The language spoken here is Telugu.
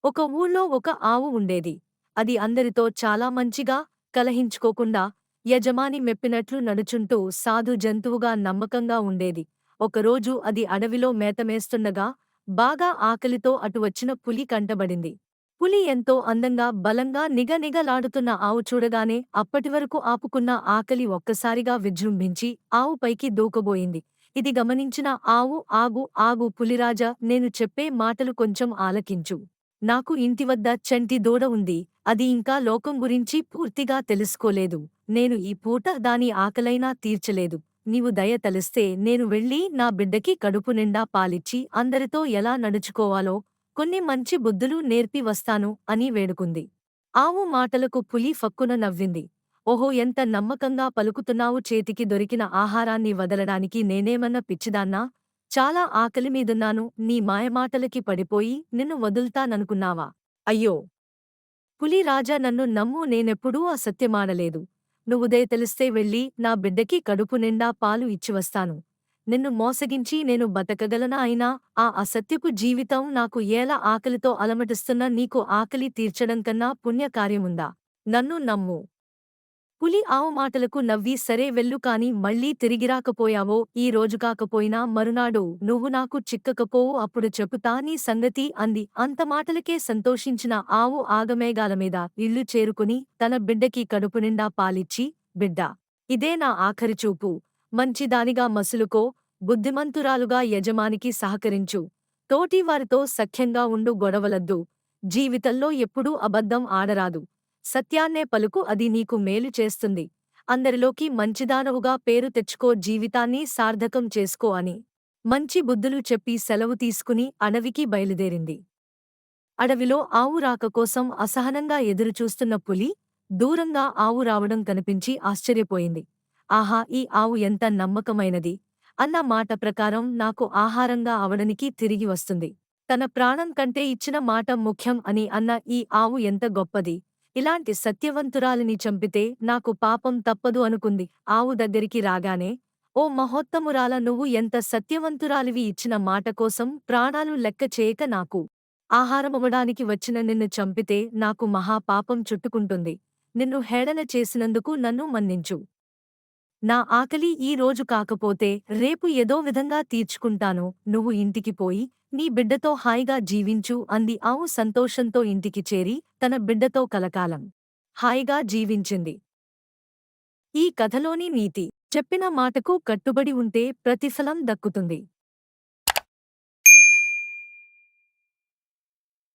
ఒక ఊళ్ళో ఒక ఆవు ఉండేది. అది అందరితో చాలా మంచిగా, కలహించుకోకుండా, యజమాని మెప్పినట్లు నడుచుంటూ సాధు జంతువుగా నమ్మకంగా ఉండేది. ఒకరోజు అది అడవిలో మేతమేస్తుండగా, బాగా ఆకలితో అటు వచ్చిన పులి కంటబడింది. పులి ఎంతో అందంగా, బలంగా నిగనిగలాడుతున్న ఆవు చూడగానే అప్పటివరకు ఆపుకున్న ఆకలి ఒక్కసారిగా విజృంభించి ఆవు పైకి దూకబోయింది. ఇది గమనించిన ఆవు ఆగు ఆగు పులిరాజా, నేను చెప్పే మాటలు కొంచెం ఆలకించు. నాకు ఇంటివద్ద చంటి దూడ ఉంది. అది ఇంకా లోకం గురించి పూర్తిగా తెలుసుకోలేదు. నేను ఈ పూట దాని ఆకలైనా తీర్చలేదు. నీవు దయ తలిస్తే నేను వెళ్ళి నా బిడ్డకి కడుపు నిండా పాలిచ్చి అందరితో ఎలా నడుచుకోవాలో కొన్ని మంచి బుద్ధులు నేర్పి వస్తాను అని వేడుకుంది. ఆవు మాటలకు పులి ఫక్కున నవ్వింది. ఓహో, ఎంత నమ్మకంగా పలుకుతున్నావు. చేతికి దొరికిన ఆహారాన్ని వదలడానికి నేనేమన్నా పిచ్చిదాన్నా? చాలా ఆకలిమీదున్నాను. నీ మాయమాటలకి పడిపోయి నిన్ను వదులుతాననుకున్నావా? అయ్యో పులి రాజా, నన్ను నమ్ము. నేనెప్పుడూ అసత్యమాడలేదు. నువ్వు దయ తెలిస్తే వెళ్ళి నా బిడ్డకి కడుపు నిండా పాలు ఇచ్చివస్తాను. నిన్ను మోసగించి నేను బతకగలనా? అయినా ఆ అసత్యపు జీవితం నాకు ఏల ఆకలితో అలమటిస్తున్న నీకు ఆకలి తీర్చడం కన్నా పుణ్యకార్యముందా? నన్ను నమ్ము. పులి ఆవు మాటలకు నవ్వి సరే వెళ్ళు, కాని మళ్ళీ తిరిగిరాకపోయావో ఈ రోజు కాకపోయినా మరునాడు నువ్వు నాకు చిక్కకపోవు, అప్పుడు చెపుతా నీ సంగతి అంది. అంత మాటలకే సంతోషించిన ఆవు ఆగమేఘాలమీద ఇల్లు చేరుకుని తన బిడ్డకి కడుపునిండా పాలిచ్చి, బిడ్డా, ఇదే నా ఆఖరి చూపు. మంచిదానిగా మసులుకో, బుద్ధిమంతురాలుగా యజమానికి సహకరించు, తోటివారితో సఖ్యంగా ఉండు, గొడవలద్దు. జీవితంలో ఎప్పుడూ అబద్ధం ఆడరాదు. సత్యాన్నే పలుకు, అది నీకు మేలు చేస్తుంది. అందరిలోకి మంచిదానవుగా పేరు తెచ్చుకో, జీవితాన్ని సార్థకం చేసుకో అని మంచి బుద్ధులు చెప్పి సెలవు తీసుకుని అడవికి బయలుదేరింది. అడవిలో ఆవు రాక కోసం అసహనంగా ఎదురుచూస్తున్న పులి దూరంగా ఆవు రావడం కనిపించి ఆశ్చర్యపోయింది. ఆహా, ఈ ఆవు ఎంత నమ్మకమైనది! అన్న మాట ప్రకారం నాకు ఆహారంగా అవడానికి తిరిగి వస్తుంది. తన ప్రాణం కంటే ఇచ్చిన మాట ముఖ్యం అని అన్న ఈ ఆవు ఎంత గొప్పది! ఇలాంటి సత్యవంతురాలిని చంపితే నాకు పాపం తప్పదు అనుకుంది. ఆవు దగ్గరికి రాగానే, ఓ మహోత్తమురాల, నువ్వు ఎంత సత్యవంతురాలివి! ఇచ్చిన మాట కోసం ప్రాణాలు లెక్క చేయక నాకు ఆహారమవ్వడానికి వచ్చిన నిన్ను చంపితే నాకు మహాపాపం చుట్టుకుంటుంది. నిన్ను హేళన చేసినందుకు నన్ను మన్నించు. నా ఆకలి ఈ రోజు కాకపోతే రేపు ఏదో విధంగా తీర్చుకుంటాను. నువ్వు ఇంటికి పోయి నీ బిడ్డతో హాయిగా జీవించు అంది. ఆవు సంతోషంతో ఇంటికి చేరి తన బిడ్డతో కలకాలం హాయిగా జీవించింది. ఈ కథలోని నీతి: చెప్పిన మాటకు కట్టుబడి ఉంటే ప్రతిఫలం దక్కుతుంది.